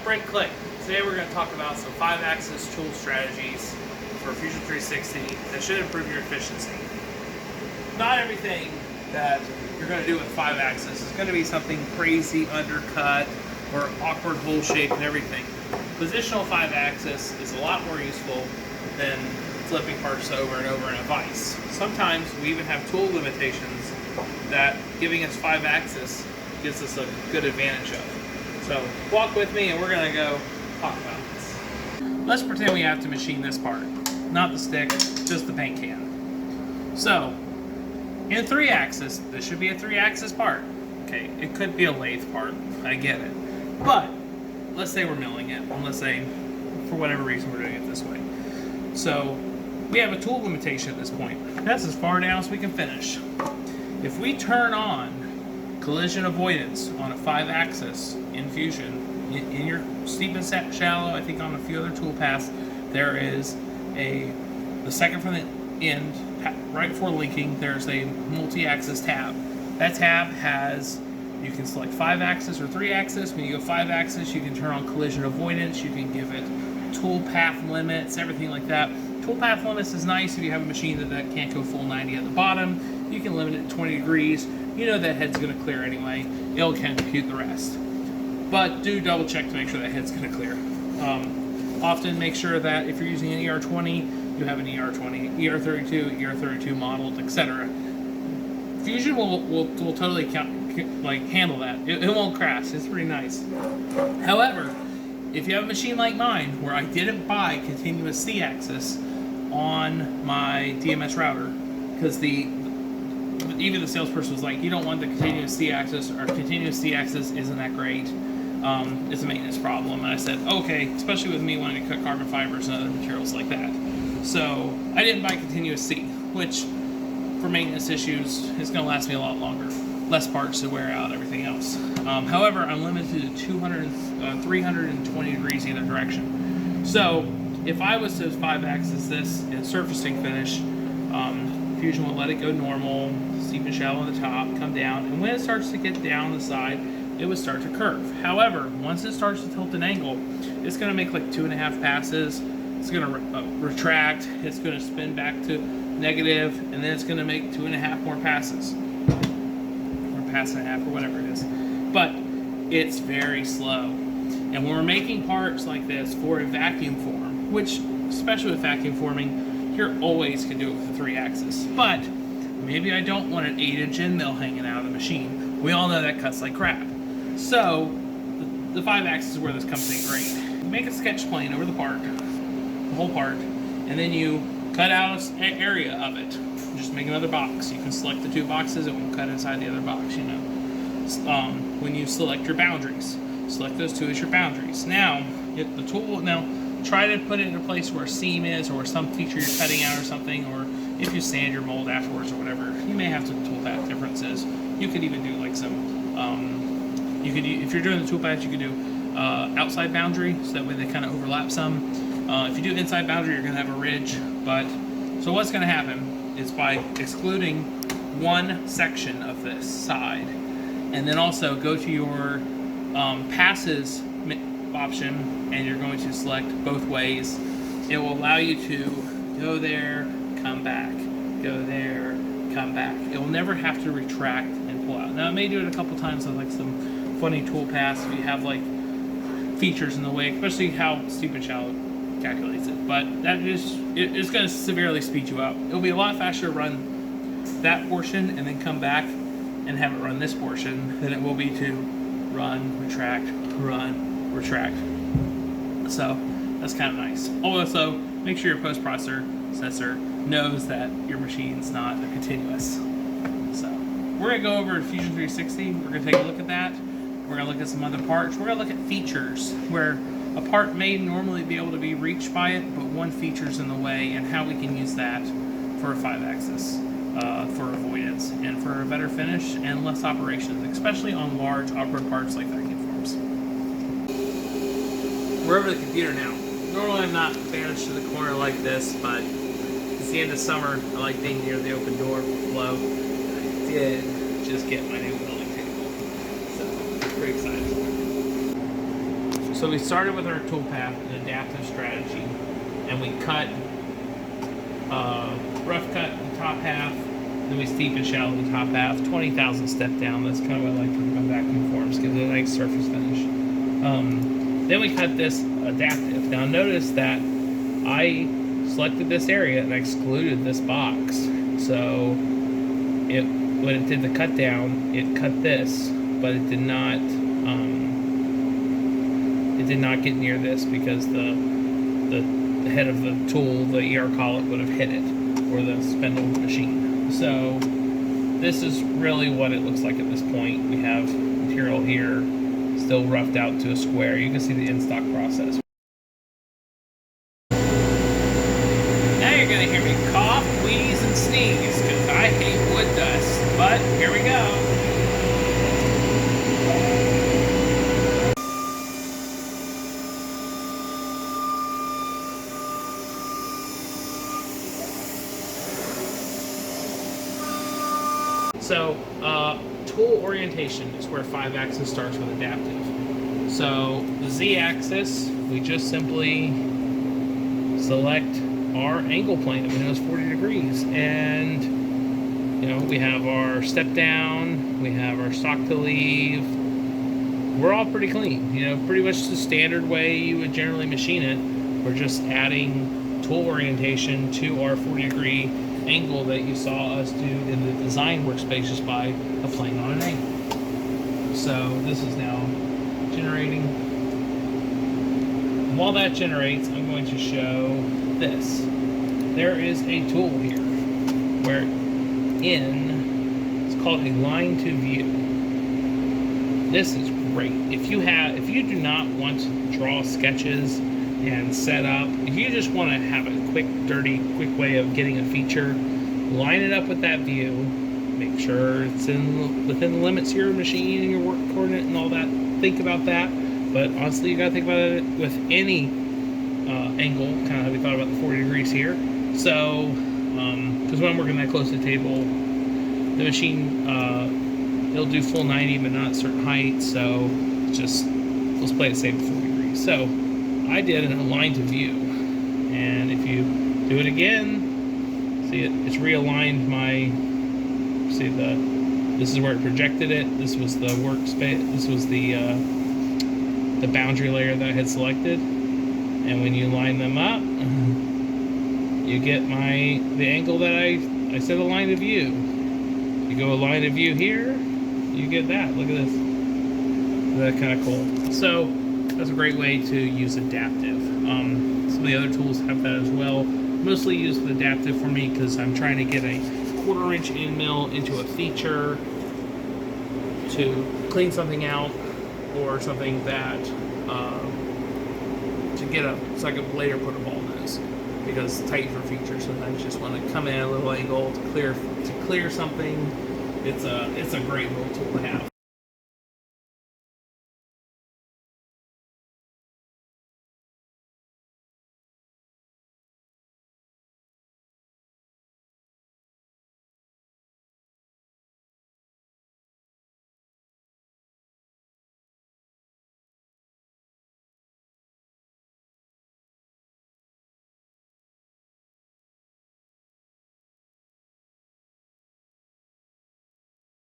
Right click. Today we're going to talk about some 5-axis tool strategies for Fusion 360 that should improve your efficiency. Not everything that you're going to do with 5-axis is going to be something crazy undercut or awkward hole shape and everything. Positional 5-axis is a lot more useful than flipping parts over and over in a vise. Sometimes we even have tool limitations that giving us 5-axis gives us a good advantage of. So walk with me and we're going to go talk about this. Let's pretend we have to machine this part. Not the stick, just the paint can. So, in 3-axis, this should be a 3-axis part. Okay, it could be a lathe part, I get it. But, let's say we're milling it, and let's say, for whatever reason, we're doing it this way. So, we have a tool limitation at this point. That's as far down as we can finish. If we turn on collision avoidance on a 5-axis in Fusion, in your steep and shallow, I think on a few other tool paths, there is the second from the end, right before linking, there's a multi-axis tab. That tab has, you can select 5-axis or 3-axis. When you go 5-axis, you can turn on collision avoidance, you can give it tool path limits, everything like that. Tool path limits is nice if you have a machine that can't go full 90 at the bottom. You can limit it to 20 degrees. You know that head's going to clear anyway. It'll compute the rest. But do double check to make sure that head's going to clear. Often make sure that if you're using an ER20, you have an ER20, ER32, ER32 modeled, etc. Fusion will totally handle that. It won't crash. It's pretty nice. However, if you have a machine like mine where I didn't buy continuous C-axis on my DMS router, because even the salesperson was like, you don't want the continuous C-axis, or continuous C-axis isn't that great. It's a maintenance problem. And I said, okay, especially with me wanting to cut carbon fibers and other materials like that. So I didn't buy continuous C, which for maintenance issues is going to last me a lot longer. Less parts to wear out, everything else. However, I'm limited to 320 degrees either direction. So if I was to 5-axis this in surfacing finish, Fusion will let it go normal, steep and shallow on the top, come down, and when it starts to get down the side, it would start to curve. However, once it starts to tilt an angle, it's going to make like 2.5 passes. It's going to retract. It's going to spin back to negative, and then it's going to make 2.5 more passes, or pass and a half, or whatever it is. But it's very slow. And when we're making parts like this for a vacuum form, which especially with vacuum forming, you're always can do it with a 3-axis. But maybe I don't want an 8-inch end mill hanging out of the machine. We all know that cuts like crap. So the 5-axis is where this comes in great. You make a sketch plane over the part, the whole part, and then you cut out an area of it. Just make another box. You can select the 2 boxes, it won't cut inside the other box, you know. When you select your boundaries, select those 2 as your boundaries. Now, the tool, try to put it in a place where a seam is, or some feature you're cutting out or something, or if you sand your mold afterwards or whatever, you may have to toolpath differences. You could even do like some, if you're doing the toolpath, you could do outside boundary, so that way they kind of overlap some. If you do inside boundary, you're going to have a ridge. So what's going to happen is by excluding one section of this side, and then also go to your passes option, and you're going to select both ways. It will allow you to go there, come back, go there, come back. It will never have to retract and pull out. Now it may do it a couple times with like some funny tool paths if you have like features in the way, especially how steep and shallow calculates it. But that it's going to severely speed you up. It'll be a lot faster to run that portion and then come back and have it run this portion than it will be to run, retract, run, retract. So that's kind of nice. Also, make sure your post-processor knows that your machine's not a continuous. So we're going to go over to Fusion 360. We're going to take a look at that. We're going to look at some other parts. We're going to look at features where a part may normally be able to be reached by it, but one feature's in the way, and how we can use that for a 5-axis for avoidance and for a better finish and less operations, especially on large awkward parts like vacuum forms. We're over the computer now. Normally I'm not banished to the corner like this, but it's the end of summer. I like being near the open door flow. I did just get my new building table, so pretty excited. So we started with our toolpath and adaptive strategy, and we cut, rough cut the top half, then we steep and shallow the top half, 20,000 step down. That's kind of what I like from my vacuum forms, gives it a nice surface finish. Then we cut this adaptive. Now notice that I selected this area and I excluded this box. So when it did the cut down, it cut this, but it did not get near this because the head of the tool, the ER collet, would have hit it, or the spindle machine. So this is really what it looks like at this point. We have material here still roughed out to a square. You can see the in-stock process. Now you're going to hear me cough, wheeze, and sneeze because I hate wood dust. But here we go. So, tool orientation is where 5-axis starts with adaptive. So, the Z-axis, we just simply select our angle plane that we know is 40 degrees. And, you know, we have our step down, we have our stock to leave. We're all pretty clean. You know, pretty much the standard way you would generally machine it. We're just adding tool orientation to our 40-degree angle that you saw us do in the design workspace just by a plane on an angle. So this is now generating. And while that generates, I'm going to show this. There is a tool here where it's called a line to view. This is great. If you do not want to draw sketches and set up, if you just want to have a quick way of getting a feature, line it up with that view, make sure it's within the limits of your machine and your work coordinate and all that. Think about that, but honestly, you got to think about it with any angle, kind of how we thought about the 40 degrees here. So, because when I'm working that close to the table, the machine, it'll do full 90 but not certain heights, so let's play it safe at 40 degrees. So I did an align to view, and if you do it again, see it's realigned this is where it projected it. This was the workspace. This was the boundary layer that I had selected, and when you line them up, you get the angle that I said align to view. You go align to view here, you get that. Look at this. Isn't that kind of cool? So that's a great way to use adaptive. Some of the other tools have that as well. Mostly used with adaptive for me because I'm trying to get a 1/4 inch end mill into a feature to clean something out, or something that so I can later put a ball nose, because it's tight for features. Sometimes you just want to come in at a little angle to clear something. It's a great little tool to have.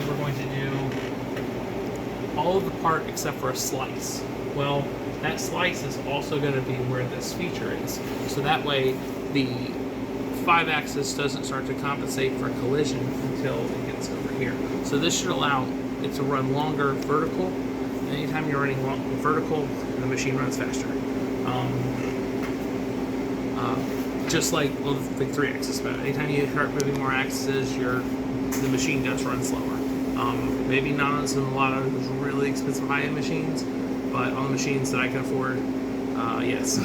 We're going to do all of the part except for a slice. Well, that slice is also going to be where this feature is. So that way the 5-axis doesn't start to compensate for collision until it gets over here. So this should allow it to run longer vertical. And anytime you're running vertical, the machine runs faster. Just like the 3-axis, but anytime you start moving more axes, the machine does run slower. Maybe not on a lot of those really expensive high-end machines, but on the machines that I can afford, yes.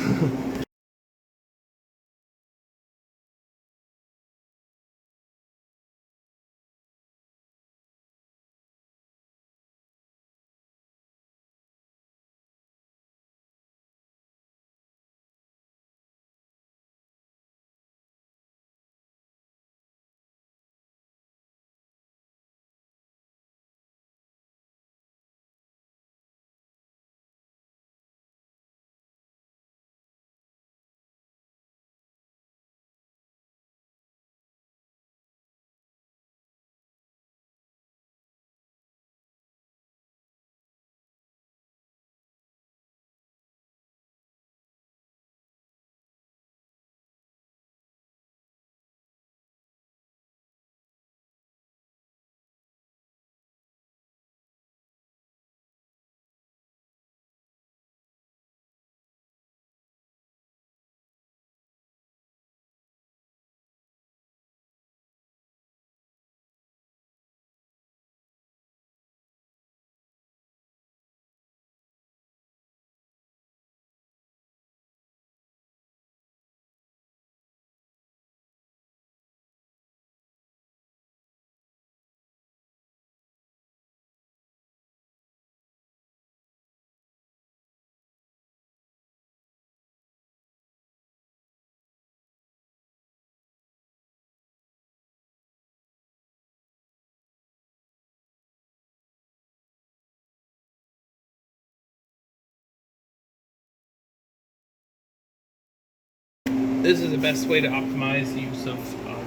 This is the best way to optimize the use of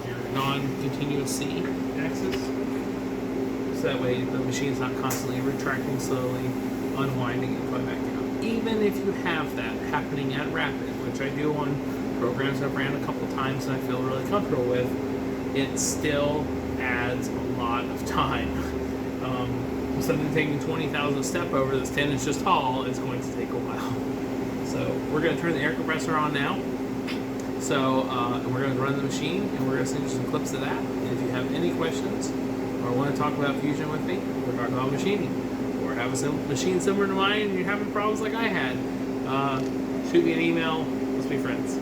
your non-continuous C axis. So that way the machine's not constantly retracting slowly, unwinding and coming back down. Even if you have that happening at rapid, which I do on programs I've ran a couple times and I feel really comfortable with, it still adds a lot of time. Something taking 20,000 step over that's 10 inches tall is going to take a while. So we're going to turn the air compressor on now. So and we're going to run the machine, and we're going to send you some clips of that. And if you have any questions or want to talk about Fusion with me, or talk about machining, or have a machine similar to mine and you're having problems like I had, shoot me an email. Let's be friends.